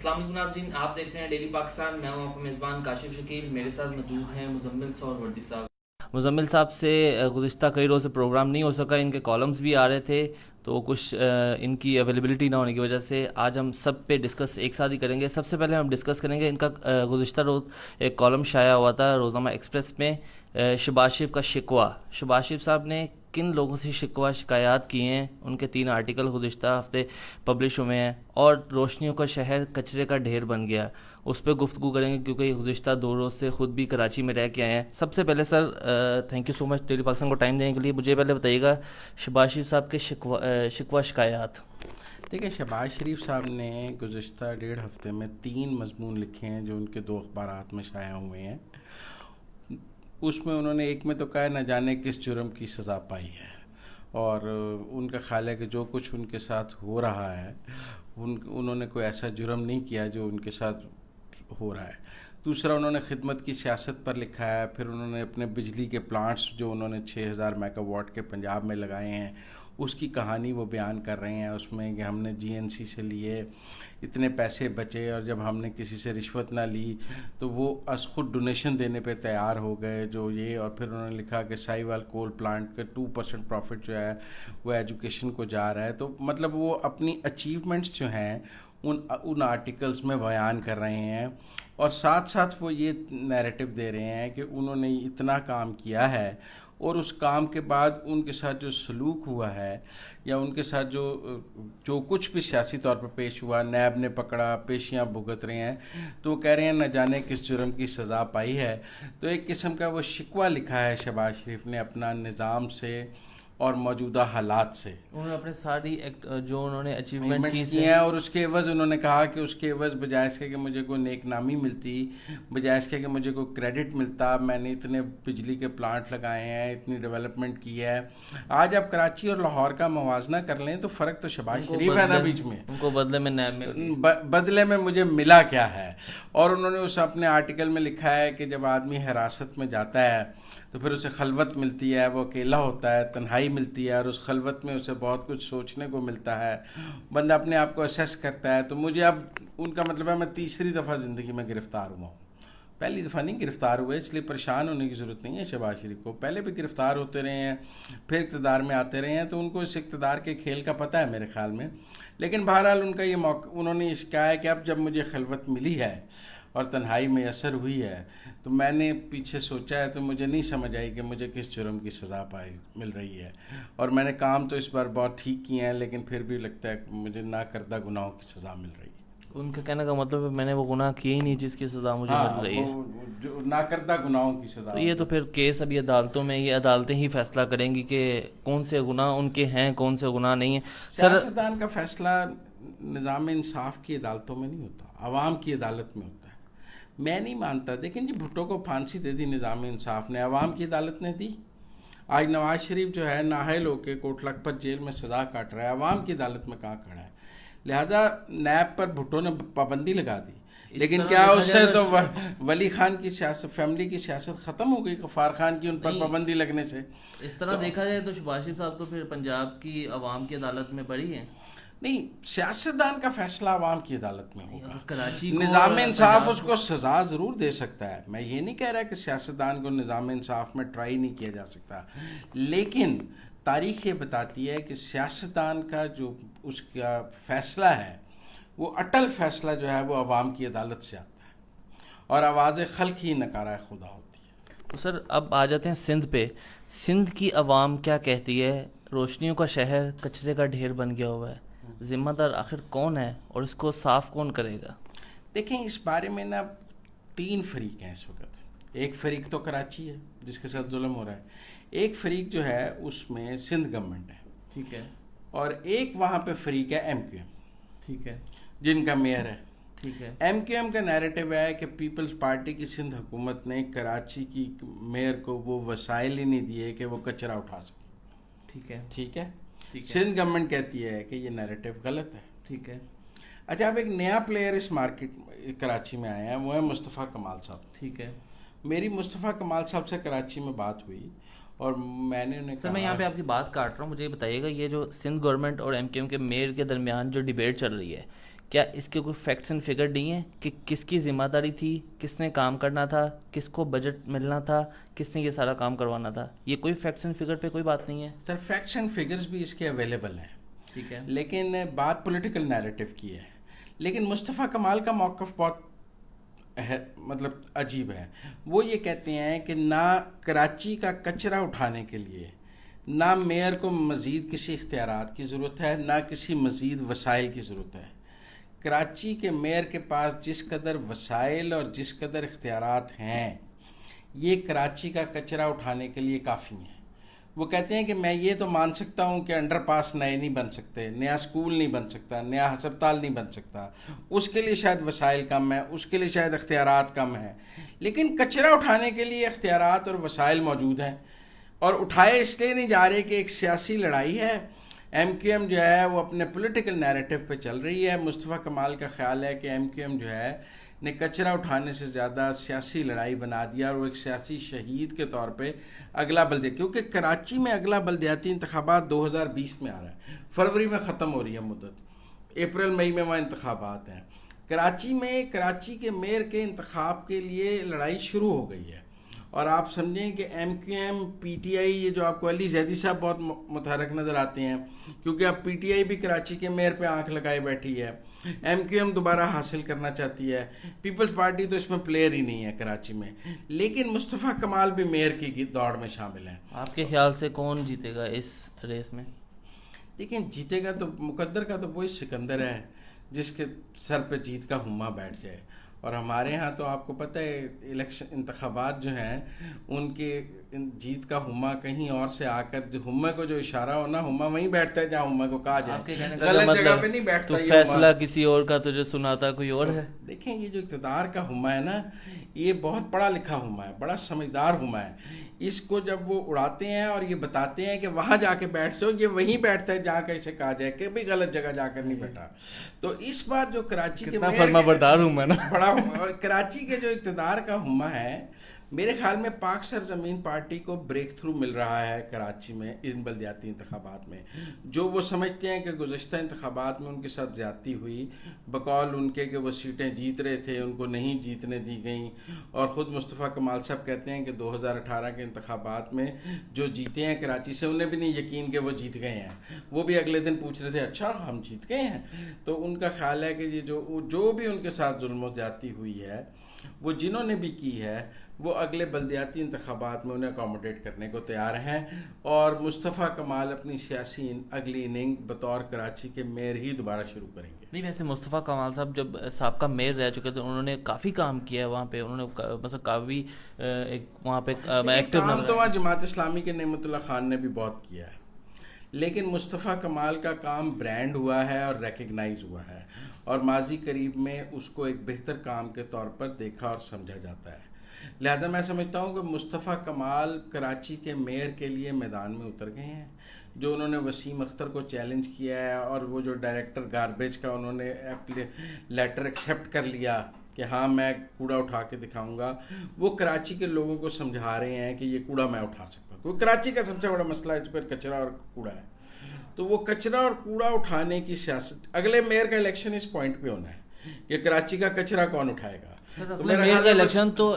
السلام علیکم ناظرین، آپ دیکھ رہے ہیں ڈیلی پاکستان. میں ہوں آپ کا میزبان کاشف شکیل. میرے ساتھ موجود ہیں مزمل اور وردی صاحب. مزمل صاحب سے گزشتہ کئی روز سے پروگرام نہیں ہو سکا، ان کے کالمز بھی آ رہے تھے تو کچھ ان کی اویلیبلٹی نہ ہونے کی وجہ سے آج ہم سب پہ ڈسکس ایک ساتھ ہی کریں گے. سب سے پہلے ہم ڈسکس کریں گے ان کا گزشتہ روز ایک کالم شائع ہوا تھا روزنامہ ایکسپریس میں، شہباز شریف کا شکوہ. شہباز شریف صاحب نے کن لوگوں سے شکایات کی ہیں، ان کے 3 آرٹیکل گزشتہ ہفتے پبلش ہوئے ہیں. اور روشنیوں کا شہر کچرے کا ڈھیر بن گیا، اس پہ گفتگو کریں گے کیونکہ گزشتہ 2 روز سے خود بھی کراچی میں رہ کے آئے ہیں. سب سے پہلے sir thank you so much daily Pakistan کو ٹائم دینے کے لیے. مجھے پہلے بتائیے گا شہباز شریف صاحب کے شکوہ شکایات. دیکھیں، شہباز شریف صاحب نے گزشتہ 1.5 ہفتے میں 3 مضمون لکھے ہیں جو ان کے 2 اخبارات میں شائع ہوئے ہیں. اس میں انہوں نے ایک میں تو کہا نہ جانے کس جرم کی سزا پائی ہے، اور ان کا خیال ہے کہ جو کچھ ان کے ساتھ ہو رہا ہے انہوں نے کوئی ایسا جرم نہیں کیا جو ان کے ساتھ ہو رہا ہے. دوسرا انہوں نے خدمت کی سیاست پر لکھا ہے. پھر انہوں نے اپنے بجلی کے پلانٹس جو انہوں نے 6000 میگا واٹ کے پنجاب میں لگائے ہیں اس کی کہانی وہ بیان کر رہے ہیں. اس میں کہ ہم نے GNC سے لیے، اتنے پیسے بچے، اور جب ہم نے کسی سے رشوت نہ لی تو وہ از خود ڈونیشن دینے پہ تیار ہو گئے جو یہ. اور پھر انہوں نے لکھا کہ سائیوال کول پلانٹ کا 2% پروفٹ جو ہے وہ ایجوکیشن کو جا رہا ہے. تو مطلب وہ اپنی اچیومنٹس جو ہیں ان آرٹیکلز میں بیان کر رہے ہیں، اور ساتھ ساتھ وہ یہ نیریٹو دے رہے ہیں کہ انہوں نے اتنا کام کیا ہے اور اس کام کے بعد ان کے ساتھ جو سلوک ہوا ہے یا ان کے ساتھ جو کچھ بھی سیاسی طور پر پیش ہوا، نیب نے پکڑا، پیشیاں بھگت رہے ہیں، تو وہ کہہ رہے ہیں نہ جانے کس جرم کی سزا پائی ہے. تو ایک قسم کا وہ شکوہ لکھا ہے شہباز شریف نے اپنا نظام سے اور موجودہ حالات سے. انہوں نے اپنے ساری جو انہوں نے اچیومنٹ کی ہیں، اور اس کے عوض انہوں نے کہا کہ اس کے عوض بجائے اس کے کہ مجھے کوئی نیک نامی ملتی، بجائے اس کے کہ مجھے کوئی کریڈٹ ملتا، میں نے اتنے بجلی کے پلانٹ لگائے ہیں، اتنی ڈیولپمنٹ کی ہے. آج آپ کراچی اور لاہور کا موازنہ کر لیں تو فرق تو شہباز شریف ہے نا بیچ میں. ان کو بدلے میں نیب بدلے میں مجھے ملا کیا ہے. اور انہوں نے اس اپنے آرٹیکل میں لکھا ہے کہ جب آدمی حراست میں جاتا ہے تو پھر اسے خلوت ملتی ہے، وہ اکیلا ہوتا ہے، تنہائی ملتی ہے، اور اس خلوت میں اسے بہت کچھ سوچنے کو ملتا ہے، بندہ اپنے آپ کو اسیس کرتا ہے. تو مجھے اب ان کا مطلب ہے میں 3ری دفعہ زندگی میں گرفتار ہوا ہوں. پہلی دفعہ نہیں گرفتار ہوئے، اس لیے پریشان ہونے کی ضرورت نہیں ہے شہباز شریف کو. پہلے بھی گرفتار ہوتے رہے ہیں، پھر اقتدار میں آتے رہے ہیں، تو ان کو اس اقتدار کے کھیل کا پتہ ہے میرے خیال میں. لیکن بہرحال ان کا یہ موقع، انہوں نے اس کہا ہے کہ اب جب مجھے خلوت ملی ہے اور تنہائی میں اثر ہوئی ہے تو میں نے پیچھے سوچا ہے تو مجھے نہیں سمجھ آئی کہ مجھے کس جرم کی سزا مل رہی ہے. اور میں نے کام تو اس بار بہت ٹھیک کیے ہیں، لیکن پھر بھی لگتا ہے کہ مجھے نہ کردہ گناہوں کی سزا مل رہی ہے. ان کا کہنے کا مطلب ہے میں نے وہ گناہ کیے ہی نہیں جس کی سزا مجھے مل رہی ہے. جو نہ کردہ گناہوں کی سزا. تو یہ تو پھر کیس ابھی عدالتوں میں، یہ عدالتیں ہی فیصلہ کریں گی کہ کون سے گناہ ان کے ہیں، کون سے گناہ نہیں ہیں. سیاستدان کا فیصلہ نظام انصاف کی عدالتوں میں نہیں ہوتا، عوام کی عدالت میں ہوتا ہے. میں نہیں مانتا. دیکھیں جی، بھٹو کو پھانسی دے دی نظام انصاف نے، عوام کی عدالت نے دی. آج نواز شریف جو ہے نااہل ہو کے کوٹ لکھپت جیل میں سزا کاٹ رہا ہے، عوام کی عدالت میں کہاں کھڑا ہے. لہذا نیب پر بھٹو نے پابندی لگا دی، لیکن کیا اس سے تو ولی خان کی سیاست، فیملی کی سیاست ختم ہو گئی غفار خان کی ان پر پابندی لگنے سے. اس طرح دیکھا جائے تو شہباز شریف صاحب تو پھر پنجاب کی عوام کی عدالت میں بڑی ہیں. نہیں، سیاستدان کا فیصلہ عوام کی عدالت میں ہوگا. نظام انصاف اس کو سزا ضرور دے سکتا ہے، میں یہ نہیں کہہ رہا کہ سیاستدان کو نظام انصاف میں ٹرائی نہیں کیا جا سکتا، لیکن تاریخ یہ بتاتی ہے کہ سیاستدان کا جو اس کا فیصلہ ہے وہ اٹل فیصلہ جو ہے وہ عوام کی عدالت سے آتا ہے، اور آواز خلق ہی نکارہ خدا ہوتی ہے. تو سر اب آ جاتے ہیں سندھ پہ. سندھ کی عوام کیا کہتی ہے؟ روشنیوں کا شہر کچرے کا ڈھیر بن گیا ہوا ہے، ذمہ دار آخر کون ہے اور اس کو صاف کون کرے گا؟ دیکھیں، اس بارے میں نا 3 فریق ہیں اس وقت. ایک فریق تو کراچی ہے جس کے ساتھ ظلم ہو رہا ہے، ایک فریق جو ہے اس میں سندھ گورنمنٹ ہے، ٹھیک ہے، اور ایک وہاں پہ فریق ہے MQM، ٹھیک ہے، جن کا میئر ہے. ٹھیک ہے. MQM کا نیریٹو ہے کہ پیپلز پارٹی کی سندھ حکومت نے کراچی کی میئر کو وہ وسائل ہی نہیں دیے کہ وہ کچرا اٹھا سکے. ٹھیک ہے، ٹھیک ہے. سندھ گورنمنٹ کہتی ہے کہ یہ نیریٹو غلط ہے. ٹھیک ہے. اچھا، اب ایک نیا پلیئر اس مارکیٹ کراچی میں آیا ہے، وہ ہے مصطفیٰ کمال صاحب. ٹھیک ہے. میری مصطفیٰ کمال صاحب سے کراچی میں بات ہوئی اور میں نے انہیں سر میں یہاں پہ آپ کی بات کاٹ رہا ہوں، مجھے یہ بتائیے گا یہ جو سندھ گورنمنٹ اور MQM کے میئر کے درمیان جو ڈیبیٹ چل رہی ہے، کیا اس کے کوئی فیکٹس اینڈ فگر نہیں ہیں کہ کس کی ذمہ داری تھی, کس نے کام کرنا تھا, کس کو بجٹ ملنا تھا, کس نے یہ سارا کام کروانا تھا؟ یہ کوئی فیکٹس اینڈ فگر پہ کوئی بات نہیں ہے سر. فیکٹس اینڈ فگرز بھی اس کے اویلیبل ہیں, ٹھیک ہے, لیکن بات پولیٹیکل نیریٹو کی ہے. لیکن مصطفیٰ کمال کا موقف بہت مطلب عجیب ہے. وہ یہ کہتے ہیں کہ نہ کراچی کا کچرا اٹھانے کے لیے نہ میئر کو مزید کسی اختیارات کی ضرورت ہے, نہ کسی مزید وسائل کی ضرورت ہے. کراچی کے میئر کے پاس جس قدر وسائل اور جس قدر اختیارات ہیں, یہ کراچی کا کچرا اٹھانے کے لیے کافی ہیں. وہ کہتے ہیں کہ میں یہ تو مان سکتا ہوں کہ انڈر پاس نئے نہیں بن سکتے, نیا اسکول نہیں بن سکتا, نیا ہسپتال نہیں بن سکتا, اس کے لیے شاید وسائل کم ہیں, اس کے لیے شاید اختیارات کم ہیں, لیکن کچرا اٹھانے کے لیے اختیارات اور وسائل موجود ہیں. اور اٹھائے اس لیے نہیں جا رہے کہ ایک سیاسی لڑائی ہے. ایم کیو ایم جو ہے وہ اپنے پولیٹیکل نیریٹو پہ چل رہی ہے. مصطفیٰ کمال کا خیال ہے کہ ایم کیو ایم جو ہے نے کچرا اٹھانے سے زیادہ سیاسی لڑائی بنا دیا, اور وہ ایک سیاسی شہید کے طور پہ اگلا کیونکہ کراچی میں اگلا بلدیاتی انتخابات 2020 میں آ رہا ہے, فروری میں ختم ہو رہی ہے مدت, اپریل مئی میں وہاں انتخابات ہیں. کراچی کے میئر کے انتخاب کے لیے لڑائی شروع ہو گئی ہے. اور آپ سمجھیں کہ ایم کیو ایم, پی ٹی آئی, یہ جو آپ کو علی زیدی صاحب بہت متحرک نظر آتے ہیں, کیونکہ اب پی ٹی آئی بھی کراچی کے میئر پہ آنکھ لگائے بیٹھی ہے. ایم کیو ایم دوبارہ حاصل کرنا چاہتی ہے. پیپلز پارٹی تو اس میں پلیئر ہی نہیں ہے کراچی میں, لیکن مصطفیٰ کمال بھی میئر کی دوڑ میں شامل ہیں. آپ کے خیال سے کون جیتے گا اس ریس میں؟ دیکھیں, جیتے گا تو مقدر کا تو وہی سکندر ہے جس کے سر پہ جیت کا ہما بیٹھ جائے. اور ہمارے ہاں تو آپ کو پتہ ہے الیکشن انتخابات جو ہیں ان کے جیت کا ہما کہیں اور سے آ کر جو ہمے کو جو اشارہ ہونا, ہما وہیں بیٹھتا ہے جہاں ہمے کو کہا جائے, غلط جگہ پہ نہیں بیٹھتا. تو فیصلہ کسی اور کا تو جو سناتا کوئی اور ہے. دیکھیں, یہ جو اقتدار کا ہما ہے نا, یہ بہت پڑھا لکھا ہما ہے, بڑا سمجھدار ہما ہے. اس کو جب وہ اڑاتے ہیں اور یہ بتاتے ہیں کہ وہاں جا کے بیٹھ جاؤ, یہ وہیں بیٹھتا ہے جہاں کہیں سے کہا جائے کہ بھی غلط جگہ جا کر نہیں بیٹھا. تو اس بار جو کراچی کے فرما بردار ہوں میں نا, بڑا اور کراچی کے جو اقتدار کا ہما ہے, میرے خیال میں پاک سرزمین پارٹی کو بریک تھرو مل رہا ہے کراچی میں ان بلدیاتی انتخابات میں. جو وہ سمجھتے ہیں کہ گزشتہ انتخابات میں ان کے ساتھ زیادتی ہوئی, بقول ان کے کہ وہ سیٹیں جیت رہے تھے, ان کو نہیں جیتنے دی گئیں. اور خود مصطفیٰ کمال صاحب کہتے ہیں کہ 2018 کے انتخابات میں جو جیتے ہیں کراچی سے, انہیں بھی نہیں یقین کہ وہ جیت گئے ہیں. وہ بھی اگلے دن پوچھ رہے تھے, اچھا ہم جیت گئے ہیں. تو ان کا خیال ہے کہ یہ جو بھی ان کے ساتھ ظلم و زیادتی ہوئی ہے, وہ جنہوں نے بھی کی ہے, وہ اگلے بلدیاتی انتخابات میں انہیں اکوموڈیٹ کرنے کو تیار ہیں. اور مصطفیٰ کمال اپنی سیاسی اگلی اننگ بطور کراچی کے میئر ہی دوبارہ شروع کریں گے. نہیں, ویسے مصطفیٰ کمال صاحب جب سابقہ میئر رہ چکے تھے, انہوں نے کافی کام کیا ہے وہاں پہ, انہوں نے مثلا کافی ایک وہاں پہ ایکٹیو کام تو وہاں جماعت اسلامی کے نعمت اللہ خان نے بھی بہت کیا ہے, لیکن مصطفیٰ کمال کا کام برانڈ ہوا ہے اور ریکگنائز ہوا ہے, اور ماضی قریب میں اس کو ایک بہتر کام کے طور پر دیکھا اور سمجھا جاتا ہے. لہذا میں سمجھتا ہوں کہ مصطفیٰ کمال کراچی کے میئر کے لیے میدان میں اتر گئے ہیں. جو انہوں نے وسیم اختر کو چیلنج کیا ہے, اور وہ جو ڈائریکٹر گاربیج کا انہوں نے لیٹر ایکسیپٹ کر لیا کہ ہاں میں کوڑا اٹھا کے دکھاؤں گا, وہ کراچی کے لوگوں کو سمجھا رہے ہیں کہ یہ کوڑا میں اٹھا سکتا ہوں. کیونکہ کراچی کا سب سے بڑا مسئلہ اس پر کچرا اور کوڑا ہے. تو وہ کچرا اور کوڑا اٹھانے کی سیاست, اگلے میئر کا الیکشن اس پوائنٹ پہ ہونا ہے کہ کراچی کا کچرا کون اٹھائے گا. میئر کا الیکشن تو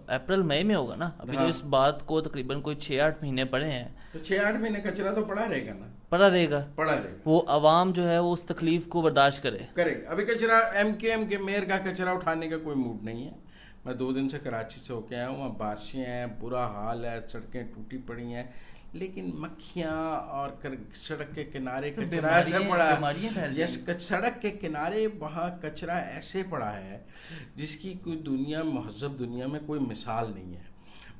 اپریل مئی میں ہوگا نا, ابھی تو اس بات کو تقریباً کوئی 6-8 مہینے پڑے ہیں. تو 6-8 مہینے کچرا تو پڑا رہے گا نا, پڑا رہے گا. وہ عوام جو ہے وہ اس تکلیف کو برداشت کرے. ابھی کچرا ایم کے ایم کے میئر کا کچرا اٹھانے کا کوئی موڈ نہیں ہے. میں 2 دن سے کراچی سے ہو کے آیا ہوں, وہاں بارشیں ہیں, برا حال ہے, سڑکیں ٹوٹی پڑی ہیں, لیکن مکھیاں اور سڑک کے کنارے کچرا ایسے پڑا ہے, سڑک کے کنارے وہاں کچرا ایسے پڑا ہے جس کی کوئی دنیا, مہذب دنیا میں کوئی مثال نہیں ہے.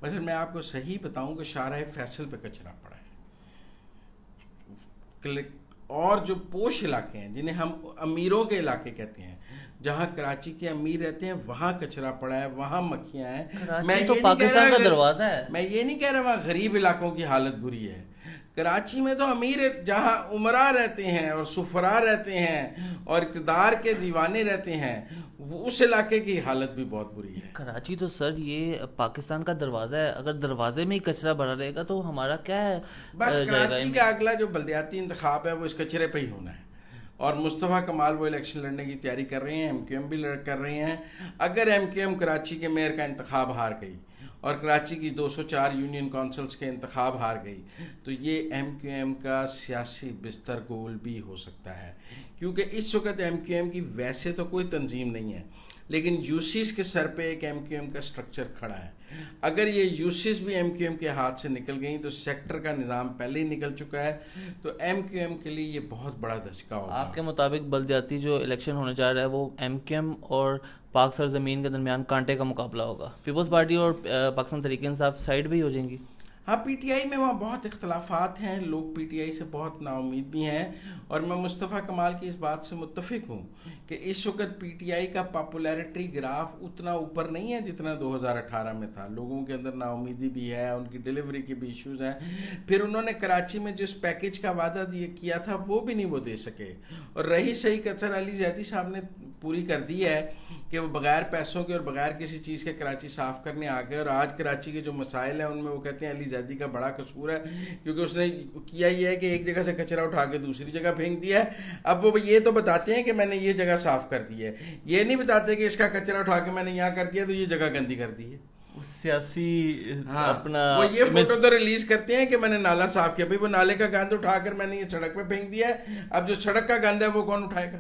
مثلا میں آپ کو صحیح بتاؤں کہ شاہراہ فیصل پہ کچرا پڑا ہے, اور جو پوش علاقے ہیں جنہیں ہم امیروں کے علاقے کہتے ہیں, جہاں کراچی کے امیر رہتے ہیں, وہاں کچرا پڑا ہے, وہاں مکھیاں ہیں. میں تو پاکستان کا دروازہ ہے, میں یہ نہیں کہہ رہا وہاں غریب علاقوں کی حالت بری ہے. کراچی میں تو امیر جہاں عمرا رہتے ہیں اور سفرا رہتے ہیں اور اقتدار کے دیوانے رہتے ہیں, اس علاقے کی حالت بھی بہت بری ہے. کراچی تو سر یہ پاکستان کا دروازہ ہے, اگر دروازے میں ہی کچرا بھرا رہے گا تو ہمارا کیا ہے. بس کراچی کا اگلا جو بلدیاتی انتخاب ہے وہ اس کچرے پہ ہی ہونا ہے, اور مصطفیٰ کمال وہ الیکشن لڑنے کی تیاری کر رہے ہیں, ایم کیو ایم بھی کر رہے ہیں. اگر ایم کیو ایم کراچی کے میئر کا انتخاب ہار گئی اور کراچی کی 204 یونین کونسلز کے انتخاب ہار گئی تو یہ ایم کیو ایم کا سیاسی بستر گول بھی ہو سکتا ہے, کیونکہ اس وقت ایم کیو ایم کی ویسے تو کوئی تنظیم نہیں ہے, لیکن یوسیز کے سر پہ ایک ایم کیو ایم کا سٹرکچر کھڑا ہے. اگر یہ یوسیز بھی ایم کیو ایم کے ہاتھ سے نکل گئیں تو سیکٹر کا نظام پہلے ہی نکل چکا ہے, تو ایم کیو ایم کے لیے یہ بہت بڑا دھچکا ہوگا. آپ کے مطابق بلدیاتی جو الیکشن ہونے جا رہا ہے وہ ایم کیو ایم اور پاک سرزمین کے درمیان کانٹے کا مقابلہ ہوگا, پیپلز پارٹی اور پاکستان تحریک انصاف سائڈ بھی ہو جائیں گی؟ ہاں, پی ٹی آئی میں وہاں بہت اختلافات ہیں, لوگ پی ٹی آئی سے بہت نا امید بھی ہیں, اور میں مصطفیٰ کمال کی اس بات سے متفق ہوں کہ اس وقت پی ٹی آئی کا پاپولیرٹی گراف اتنا اوپر نہیں ہے جتنا 2018 میں تھا. لوگوں کے اندر نا امیدی بھی ہے, ان کی ڈیلیوری کے بھی ایشوز ہیں. پھر انہوں نے کراچی میں جس پیکیج کا وعدہ کیا تھا وہ بھی نہیں وہ دے سکے, اور رہی صحیح کچر علی زیدی صاحب نے پوری کر دی ہے کہ وہ بغیر پیسوں کے اور بغیر کسی چیز کے کراچی صاف کرنے آ گئے. اور آج کراچی کے جو مسائل ہیں ان میں وہ کہتے ہیں علی زیدی کا بڑا قصور ہے, کیونکہ اس نے کیا یہ ہے کہ ایک جگہ سے کچرا اٹھا کے دوسری جگہ پھینک دیا ہے. اب وہ یہ تو بتاتے ہیں کہ میں نے یہ جگہ صاف کر دی ہے, یہ نہیں بتاتے کہ اس کا کچرا اٹھا کے میں نے یہاں کر دیا تو یہ جگہ گندی کر دی ہے. سیاسی اپنا وہ یہ فوٹو تو ریلیز کرتے ہیں کہ میں نے نالا صاف کیا, بھائی وہ نالے کا گند اٹھا کر میں نے یہ سڑک پہ پھینک دیا ہے, اب جو سڑک کا گند ہے وہ کون اٹھائے گا؟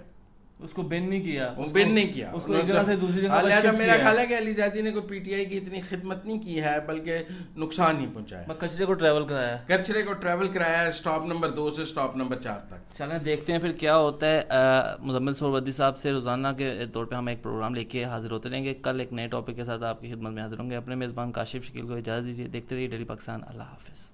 اس کو بین نہیں کیا, بین نہیں کیا, اس کو ایک جگہ سے دوسری جگہ لہٰذا میرا خیال ہے کہ علی زیدی نے کوئی پی ٹی آئی کی اتنی خدمت نہیں کی ہے بلکہ نقصان ہی پہنچایا. کچرے کو ٹریول کرایا, کچرے کو ٹریول کرایا اسٹاپ نمبر 2 سے اسٹاپ نمبر 4 تک. چلیں دیکھتے ہیں پھر کیا ہوتا ہے. مزمل سہروردی صاحب سے روزانہ کے طور پہ ہم ایک پروگرام لے کے حاضر ہوتے رہیں گے. کل ایک نئے ٹاپک کے ساتھ آپ کی خدمت میں حاضر ہوں گے. اپنے میزبان کاشف شکیل کو اجازت دیجیے. دیکھتے رہیے ڈیلی پاکستان. اللہ حافظ.